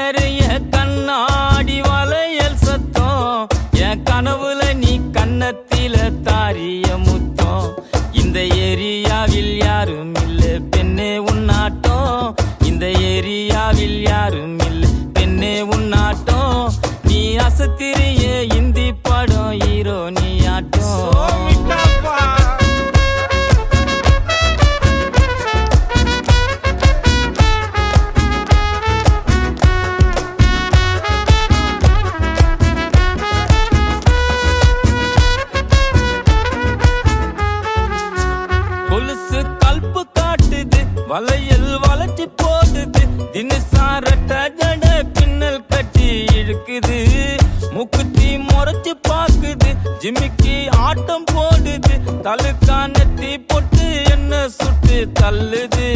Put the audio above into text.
நிறைய கண்ணாடி வளையல் சத்தம், என் கனவுல நீ கன்னத்தில தாரிய முத்தம். இந்த ஏரியாவில் யாரும் இல்ல பெண்ணே உன்னாட்டம், இந்த ஏரியாவில் யாரும் இல்ல பெண்ணே உன்னாட்டம். நீ அசத்திரிய இந்தி படம் ஹீரோ நீ ஆட்டம். கொலுசு கல்பு காட்டுது, வளையல் வளைச்சி போடுது, தினசாரட்ட ஜட பின்னல் கட்டி இழுக்குது. முக்குத்தி முறைச்சு பாக்குது, ஜிமிக்கி ஆட்டம் போடுது, தலுக்கானத்தி போட்டு என்ன சுட்டு தள்ளுது.